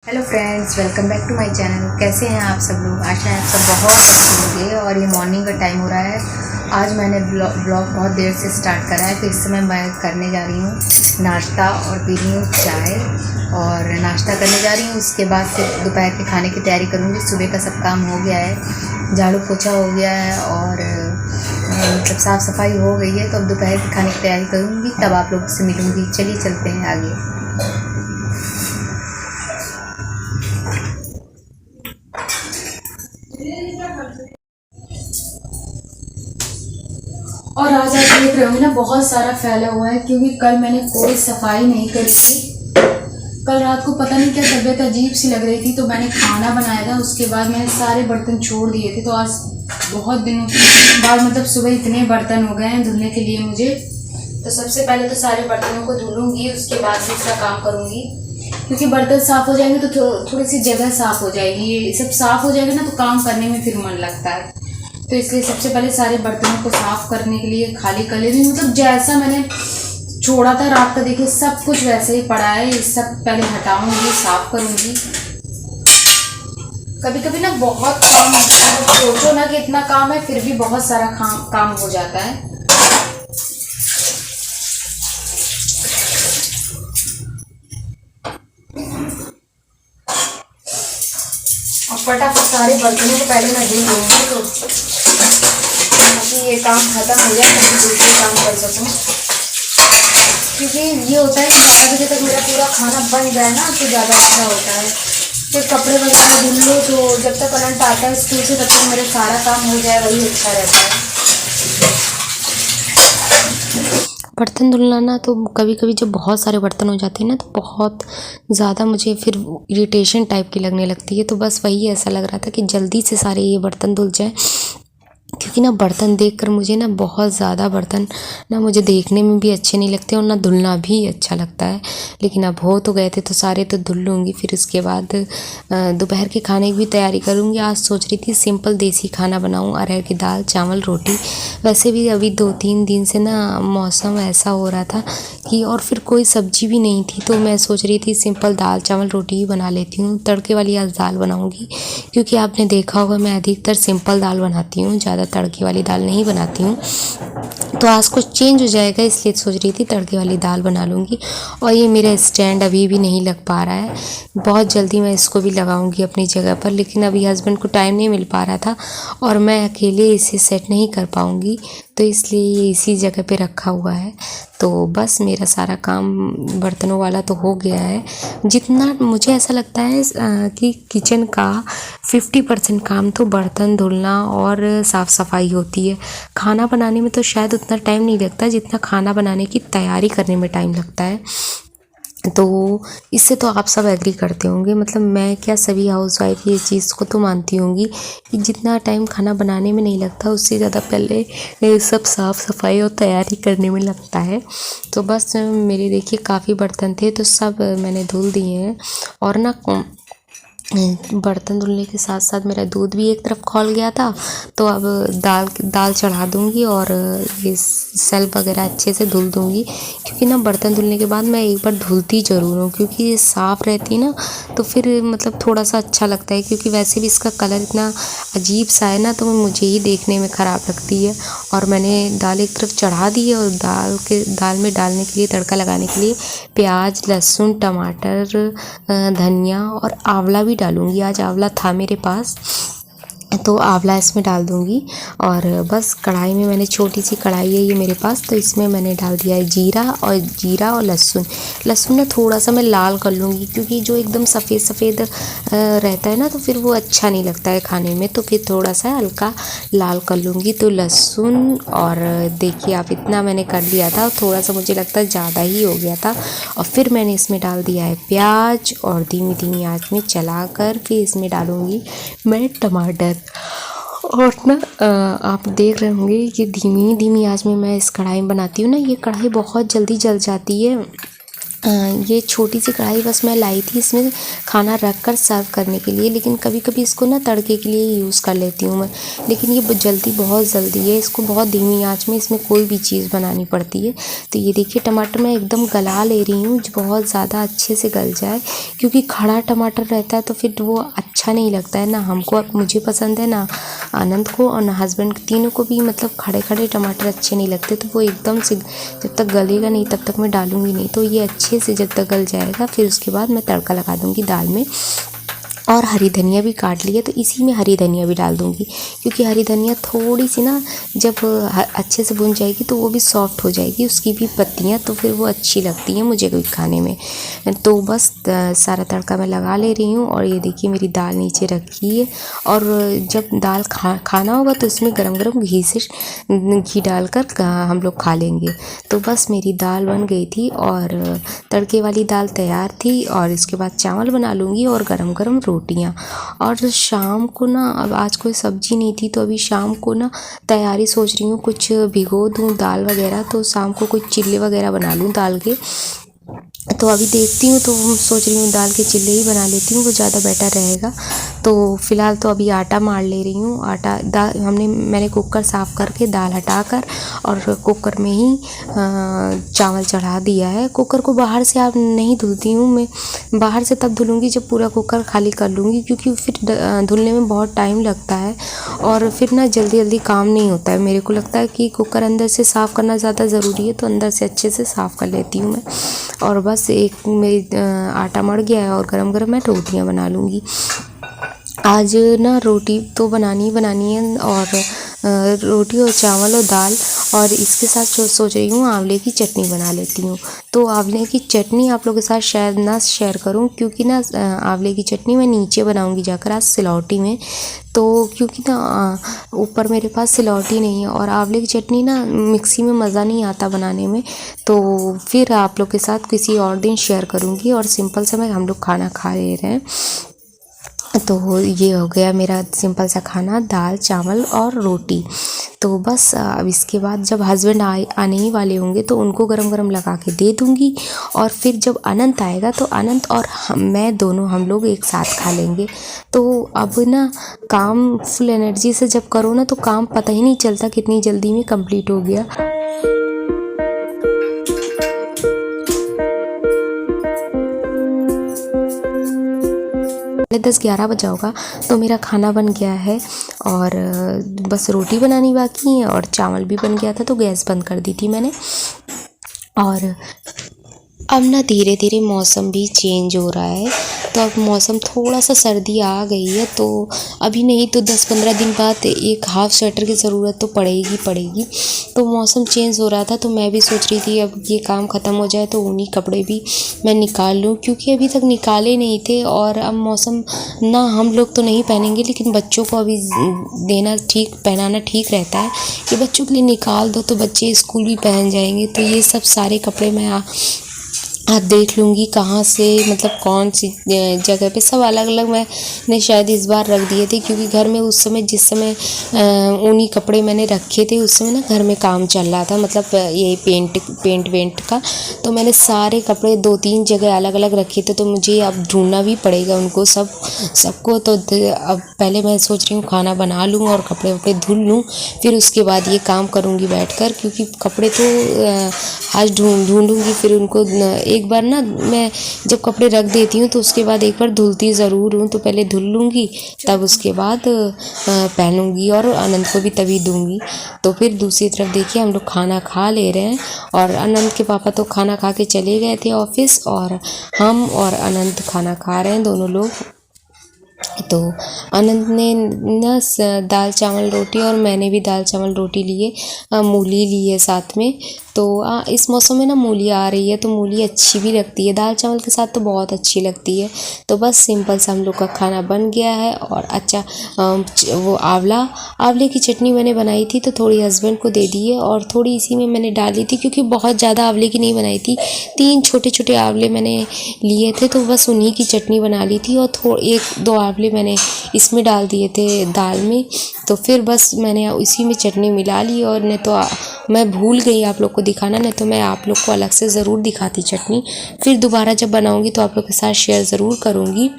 Hello friends, welcome back to my channel. कैसे हैं आप सब लोग? आशा है आप सब बहुत अच्छे होंगे। और ये मॉर्निंग का टाइम हो रहा है। आज मैंने ब्लॉग बहुत देर से स्टार्ट करा है, तो इस समय मैं करने जा रही हूँ नाश्ता और पी रही हूँ चाय। और नाश्ता करने जा रही हूँ, उसके बाद फिर दोपहर के खाने की तैयारी करूँगी। सुबह का सब काम हो गया है, झाड़ू पोछा हो गया है और मतलब साफ़ सफाई हो गई है। तो अब दोपहर के खाने की तैयारी करूँगी, तब आप लोगों से मिलूँगी। चलिए चलते हैं आगे। और आज आप देख रहे होंगे ना, बहुत सारा फैला हुआ है, क्योंकि कल मैंने कोई सफाई नहीं करी थी। कल रात को पता नहीं क्या तबीयत अजीब सी लग रही थी, तो मैंने खाना बनाया था। उसके बाद मैंने सारे बर्तन छोड़ दिए थे। तो आज बहुत दिनों बाद मतलब सुबह इतने बर्तन हो गए हैं धुलने के लिए मुझे। तो सबसे पहले तो सारे बर्तनों को धुलूंगी, उसके बाद दूसरा काम करूँगी। क्योंकि बर्तन साफ़ हो जाएंगे तो थोड़ी सी जगह साफ़ हो जाएगी। ये सब साफ़ हो जाएगा ना, तो काम करने में फिर मन लगता है। तो इसलिए सबसे पहले सारे बर्तनों को साफ़ करने के लिए खाली कर ले रही हूँ। मतलब जैसा मैंने छोड़ा था रात का, देखिए सब कुछ वैसे ही पड़ा है। ये सब पहले हटाऊंगी, साफ़ करूँगी। कभी कभी ना बहुत काम, सोचो ना कि इतना काम है, फिर भी बहुत सारा काम हो जाता है। और फटाफट सारे बर्तनों को पहले मैं धुल लूँगी, तो ताकि ये काम खत्म हो जाए, तो दूसरे काम कर सकूँ। क्योंकि ये होता है कि 12 बजे तक मेरा पूरा खाना बन जाए ना, तो ज़्यादा अच्छा होता है। फिर कपड़े वगैरह धुल लो, तो जब तक करंट आता है स्कूल से, तब तक मेरा सारा काम हो जाए, वही अच्छा रहता है। बर्तन धुलना ना, तो कभी कभी जब बहुत सारे बर्तन हो जाते हैं ना, तो बहुत ज़्यादा मुझे फिर इरिटेशन टाइप की लगने लगती है। तो बस वही ऐसा लग रहा था कि जल्दी से सारे ये बर्तन धुल जाए, क्योंकि ना बर्तन देखकर मुझे ना बहुत ज़्यादा बर्तन ना मुझे देखने में भी अच्छे नहीं लगते और ना धुलना भी अच्छा लगता है। लेकिन अब हो तो गए थे, तो सारे तो धुल लूँगी। फिर उसके बाद दोपहर के खाने की भी तैयारी करूँगी। आज सोच रही थी सिंपल देसी खाना बनाऊँ, अरहर की दाल, चावल, रोटी। वैसे भी अभी 2-3 दिन से ना मौसम ऐसा हो रहा था कि, और फिर कोई सब्जी भी नहीं थी, तो मैं सोच रही थी सिंपल दाल चावल रोटी ही बना लेती हूँ। तड़के वाली आज दाल बनाऊँगी, क्योंकि आपने देखा होगा मैं अधिकतर सिंपल दाल बनाती हूँ, ज़्यादा तड़के वाली दाल नहीं बनाती हूँ। तो आज कुछ चेंज हो जाएगा, इसलिए सोच रही थी तड़के वाली दाल बना लूँगी। और ये मेरा स्टैंड अभी भी नहीं लग पा रहा है, बहुत जल्दी मैं इसको भी लगाऊंगी अपनी जगह पर। लेकिन अभी हस्बैंड को टाइम नहीं मिल पा रहा था और मैं अकेले इसे सेट नहीं कर पाऊँगी, तो इसलिए ये इसी जगह पे रखा हुआ है। तो बस मेरा सारा काम बर्तनों वाला तो हो गया है। जितना मुझे ऐसा लगता है कि किचन का 50% काम तो बर्तन धुलना और साफ़ सफाई होती है। खाना बनाने में तो शायद उतना टाइम नहीं लगता जितना खाना बनाने की तैयारी करने में टाइम लगता है। तो इससे तो आप सब एग्री करते होंगे, मतलब मैं क्या, सभी हाउसवाइफ ये चीज़ को तो मानती होंगी कि जितना टाइम खाना बनाने में नहीं लगता, उससे ज़्यादा पहले सब साफ़ सफाई और तैयारी करने में लगता है। तो बस मेरे देखिए काफ़ी बर्तन थे, तो सब मैंने धुल दिए हैं। और ना बर्तन धुलने के साथ साथ मेरा दूध भी एक तरफ खौल गया था, तो अब दाल चढ़ा दूँगी और ये सेल्फ वगैरह अच्छे से धुल दूँगी। क्योंकि ना बर्तन धुलने के बाद मैं एक बार धुलती ज़रूर हूँ, क्योंकि ये साफ़ रहती है ना, तो फिर मतलब थोड़ा सा अच्छा लगता है। क्योंकि वैसे भी इसका कलर इतना अजीब सा है ना, तो मुझे ही देखने में ख़राब लगती है। और मैंने दाल एक तरफ चढ़ा दी है, और दाल में डालने के लिए, तड़का लगाने के लिए प्याज, लहसुन, टमाटर, धनिया और आंवला भी डालूँगी। आज आंवला था मेरे पास, तो आंवला इसमें डाल दूँगी। और बस कढ़ाई में, मैंने छोटी सी कढ़ाई है ये मेरे पास, तो इसमें मैंने डाल दिया है जीरा और लहसुन ना थोड़ा सा मैं लाल कर लूँगी, क्योंकि जो एकदम सफ़ेद सफ़ेद रहता है ना, तो फिर वो अच्छा नहीं लगता है खाने में। तो फिर थोड़ा सा हल्का लाल कर लूँगी। तो लहसुन, और देखिए आप, इतना मैंने कर लिया था, थोड़ा सा मुझे लगता है ज़्यादा ही हो गया था। और फिर मैंने इसमें डाल दिया है प्याज, और धीमी धीमी आँच में चला कर फिर इसमें डालूँगी मैं टमाटर। और ना आप देख रहे होंगे कि धीमी धीमी आंच में मैं इस कढ़ाई में बनाती हूँ ना, ये कढ़ाई बहुत जल्दी जल जाती है। ये छोटी सी कढ़ाई बस मैं लाई थी इसमें खाना रख कर सर्व करने के लिए, लेकिन कभी कभी इसको ना तड़के के लिए यूज़ कर लेती हूँ मैं। लेकिन ये बहुत जल्दी है, इसको बहुत धीमी आंच में इसमें कोई भी चीज़ बनानी पड़ती है। तो ये देखिए टमाटर मैं एकदम गला ले रही हूँ, जो बहुत ज़्यादा अच्छे से गल जाए, क्योंकि खड़ा टमाटर रहता है तो फिर वो अच्छा नहीं लगता है ना हमको, मुझे पसंद है ना आनंद को और ना हस्बैंड, तीनों को भी मतलब खड़े खड़े टमाटर अच्छे नहीं लगते। तो वो एकदम से जब तक गलेगा नहीं तब तक मैं डालूँगी नहीं। तो ये अच्छे से जब तक गल जाएगा फिर उसके बाद मैं तड़का लगा दूँगी दाल में। और हरी धनिया भी काट ली है तो इसी में हरी धनिया भी डाल दूँगी, क्योंकि हरी धनिया थोड़ी सी ना जब अच्छे से भुन जाएगी तो वो भी सॉफ्ट हो जाएगी उसकी भी पत्तियाँ, तो फिर वो अच्छी लगती हैं मुझे भी खाने में। तो बस सारा तड़का मैं लगा ले रही हूँ। और ये देखिए मेरी दाल नीचे रखी है, और जब दाल खाना होगा तो इसमें गरम गरम घी डालकर हम लोग खा लेंगे। तो बस मेरी दाल बन गई थी और तड़के वाली दाल तैयार थी, और इसके बाद चावल बना लूँगी और गरम गरम रोटियाँ। और शाम को ना, अब आज कोई सब्जी नहीं थी तो अभी शाम को ना तैयारी सोच रही हूँ, कुछ भिगो दूँ दाल वगैरह, तो शाम को कुछ चिल्ले वगैरह बना लूँ दाल के। तो अभी देखती हूँ, तो सोच रही हूँ दाल के चिल्ले ही बना लेती हूँ, वो ज़्यादा बेटर रहेगा। तो फ़िलहाल तो अभी आटा मार ले रही हूँ। मैंने कुकर साफ़ करके दाल हटाकर और कुकर में ही चावल चढ़ा दिया है। कुकर को बाहर से आप नहीं धुलती हूँ मैं, बाहर से तब धुलूँगी जब पूरा कुकर खाली कर लूँगी, क्योंकि फिर धुलने में बहुत टाइम लगता है और फिर ना जल्दी जल्दी काम नहीं होता है। मेरे को लगता है कि कुकर अंदर से साफ़ करना ज़्यादा ज़रूरी है, तो अंदर से अच्छे से साफ़ कर लेती हूँ मैं। और बस एक मेरी आटा मड़ गया है और गरम गरम मैं रोटियां बना लूँगी। आज ना रोटी तो बनानी है, और रोटी और चावल और दाल, और इसके साथ सोच रही हूँ आंवले की चटनी बना लेती हूँ। तो आंवले की चटनी आप लोगों के साथ शायद ना शेयर करूँ, क्योंकि ना आंवले की चटनी मैं नीचे बनाऊँगी जाकर आज सिलौटी में। तो क्योंकि ना ऊपर मेरे पास सिलौटी नहीं है, और आंवले की चटनी ना मिक्सी में मज़ा नहीं आता बनाने में, तो फिर आप लोग के साथ किसी और दिन शेयर करूँगी। और सिंपल सा हम लोग खाना खा ले रहे हैं। तो ये हो गया मेरा सिंपल सा खाना, दाल चावल और रोटी। तो बस अब इसके बाद जब हस्बैंड आने ही वाले होंगे तो उनको गरम गरम लगा के दे दूँगी, और फिर जब अनंत आएगा तो अनंत और मैं दोनों हम लोग एक साथ खा लेंगे। तो अब ना काम फुल एनर्जी से जब करो ना तो काम पता ही नहीं चलता कितनी जल्दी में कंप्लीट हो गया। 10-11 बजा होगा। तो मेरा खाना बन गया है, और बस रोटी बनानी बाकी है, और चावल भी बन गया था तो गैस बंद कर दी थी मैंने। और अब ना धीरे धीरे मौसम भी चेंज हो रहा है, तो अब मौसम थोड़ा सा सर्दी आ गई है, तो अभी नहीं तो 10-15 दिन बाद एक हाफ़ स्वेटर की ज़रूरत तो पड़ेगी। तो मौसम चेंज हो रहा था, तो मैं भी सोच रही थी अब ये काम ख़त्म हो जाए तो ऊनी कपड़े भी मैं निकाल लूँ, क्योंकि अभी तक निकाले नहीं थे। और अब मौसम ना हम लोग तो नहीं पहनेंगे, लेकिन बच्चों को अभी पहनाना ठीक रहता है कि बच्चों के लिए निकाल दो तो बच्चे स्कूल भी पहन जाएंगे। तो ये सब सारे कपड़े मैं आप देख लूँगी कहाँ से, मतलब कौन सी जगह पे, सब अलग अलग मैंने शायद इस बार रख दिए थे, क्योंकि घर में उस समय जिस समय ऊनी कपड़े मैंने रखे थे उस समय ना घर में काम चल रहा था, मतलब ये पेंट वेंट का। तो मैंने सारे कपड़े 2-3 जगह अलग अलग रखे थे, तो मुझे अब ढूंढना भी पड़ेगा उनको सबको। तो अब पहले मैं सोच रही हूँ खाना बना लूँ और कपड़े वपड़े धुल लूँ, फिर उसके बाद ये काम करूँगी बैठकर, क्योंकि कपड़े तो आज ढूंढूंगी। फिर उनको एक बार ना मैं जब कपड़े रख देती हूँ तो उसके बाद एक बार धुलती ज़रूर हूँ, तो पहले धुल लूँगी तब उसके बाद पहनूँगी, और आनंद को भी तभी दूँगी। तो फिर दूसरी तरफ देखिए हम लोग खाना खा ले रहे हैं, और आनंद के पापा तो खाना खा के चले गए थे ऑफिस, और हम और आनंद खाना खा रहे हैं दोनों लोग। तो आनंद ने ना दाल चावल रोटी, और मैंने भी दाल चावल रोटी लिए, मूली ली है साथ में। तो इस मौसम में ना मूली आ रही है, तो मूली अच्छी भी लगती है दाल चावल के साथ, तो बहुत अच्छी लगती है। तो बस सिंपल सा हम लोग का खाना बन गया है। और अच्छा वो आंवले की चटनी मैंने बनाई थी, तो थोड़ी हस्बैंड को दे दी है, और थोड़ी इसी में मैंने डाली थी, क्योंकि बहुत ज़्यादा आंवले की नहीं बनाई थी, 3 छोटे छोटे आंवले मैंने लिए थे, तो बस उन्हीं की चटनी बना ली थी। और 1-2 आंवले मैंने इसमें डाल दिए थे दाल में, तो फिर बस मैंने इसी में चटनी मिला ली। और नहीं तो मैं भूल गई आप लोग को दिखाना, नहीं तो मैं आप लोग को अलग से ज़रूर दिखाती चटनी। फिर दोबारा जब बनाऊँगी तो आप लोग के साथ शेयर ज़रूर करूँगी।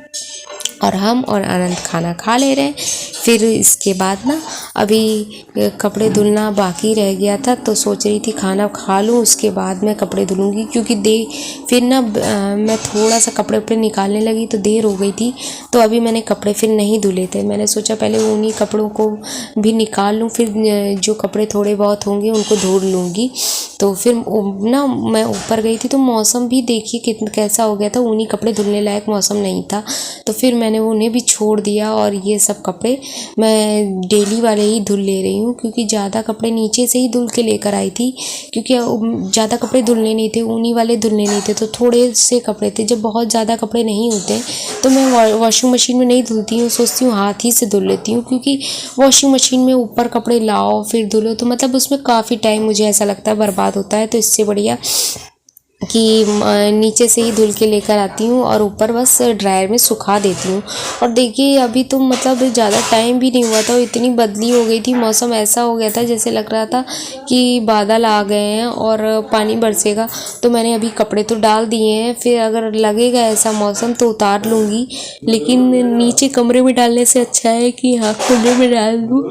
और हम और आनंद खाना खा ले रहे हैं। फिर इसके बाद ना अभी कपड़े धुलना बाकी रह गया था, तो सोच रही थी खाना खा लूँ उसके बाद मैं कपड़े धुलूँगी, क्योंकि फिर ना मैं थोड़ा सा कपड़े उपड़े निकालने लगी तो देर हो गई थी। तो अभी मैंने कपड़े फिर नहीं धुले थे, मैंने सोचा पहले उन्हीं कपड़ों को भी निकाल लूँ, फिर जो कपड़े थोड़े बहुत होंगे उनको धुल लूँगी। तो फिर ना मैं ऊपर गई थी तो मौसम भी देखिए कितना कैसा हो गया था, उन्हीं कपड़े धुलने लायक मौसम नहीं था। तो फिर मैंने उन्हें भी छोड़ दिया और ये सब कपड़े मैं डेली वाले ही धुल ले रही हूँ, क्योंकि ज़्यादा कपड़े नीचे से ही धुल के लेकर आई थी, क्योंकि ज़्यादा कपड़े धुलने नहीं थे, ऊनी वाले धुलने नहीं थे, तो थोड़े से कपड़े थे। जब बहुत ज़्यादा कपड़े नहीं होते तो मैं वॉशिंग मशीन में नहीं धुलती हूँ, सोचती हूँ हाथ ही से धुल लेती हूँ, क्योंकि वॉशिंग मशीन में ऊपर कपड़े लाओ फिर धुलो तो मतलब उसमें काफ़ी टाइम मुझे ऐसा लगता है बर्बाद होता है। तो इससे बढ़िया कि नीचे से ही धुल के लेकर आती हूँ और ऊपर बस ड्रायर में सुखा देती हूँ। और देखिए अभी तो मतलब ज़्यादा टाइम भी नहीं हुआ था, इतनी बदली हो गई थी, मौसम ऐसा हो गया था जैसे लग रहा था कि बादल आ गए हैं और पानी बरसेगा। तो मैंने अभी कपड़े तो डाल दिए हैं, फिर अगर लगेगा ऐसा मौसम तो उतार लूँगी, लेकिन नीचे कमरे में डालने से अच्छा है कि हाँ खुले में डाल दूँ।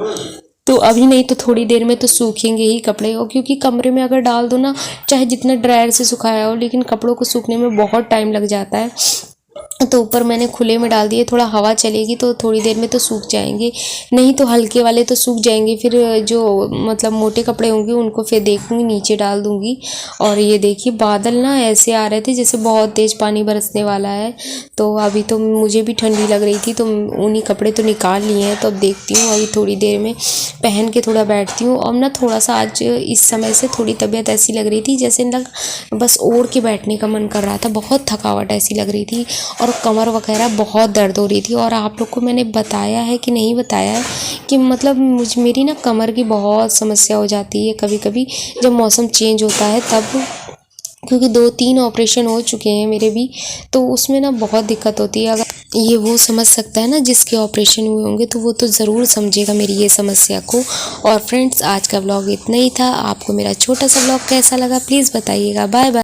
तो अभी नहीं तो थोड़ी देर में तो सूखेंगे ही कपड़े, और क्योंकि कमरे में अगर डाल दो ना, चाहे जितना ड्रायर से सुखाया हो, लेकिन कपड़ों को सूखने में बहुत टाइम लग जाता है। तो ऊपर मैंने खुले में डाल दिए, थोड़ा हवा चलेगी तो थोड़ी देर में तो सूख जाएंगे, नहीं तो हल्के वाले तो सूख जाएंगे। फिर जो मतलब मोटे कपड़े होंगे उनको फिर देखूंगी नीचे डाल दूंगी। और ये देखिए बादल ना ऐसे आ रहे थे जैसे बहुत तेज़ पानी बरसने वाला है। तो अभी तो मुझे भी ठंडी लग रही थी, तो उन्हीं कपड़े तो निकाल लिए हैं। तो अब देखती हूँ अभी थोड़ी देर में पहन के थोड़ा बैठती हूँ। और ना थोड़ा सा आज इस समय से थोड़ी तबीयत ऐसी लग रही थी जैसे बस ओढ़ के बैठने का मन कर रहा था, बहुत थकावट ऐसी लग रही थी और कमर वगैरह बहुत दर्द हो रही थी। और आप लोग को मैंने बताया है कि नहीं बताया है कि मतलब मेरी ना कमर की बहुत समस्या हो जाती है कभी कभी जब मौसम चेंज होता है तब, क्योंकि 2-3 ऑपरेशन हो चुके हैं मेरे भी, तो उसमें ना बहुत दिक्कत होती है। अगर ये वो समझ सकता है ना जिसके ऑपरेशन हुए होंगे, तो वो तो ज़रूर समझेगा मेरी ये समस्या को। और फ्रेंड्स आज का व्लॉग इतना ही था। आपको मेरा छोटा सा व्लॉग कैसा लगा प्लीज़ बताइएगा। Bye bye.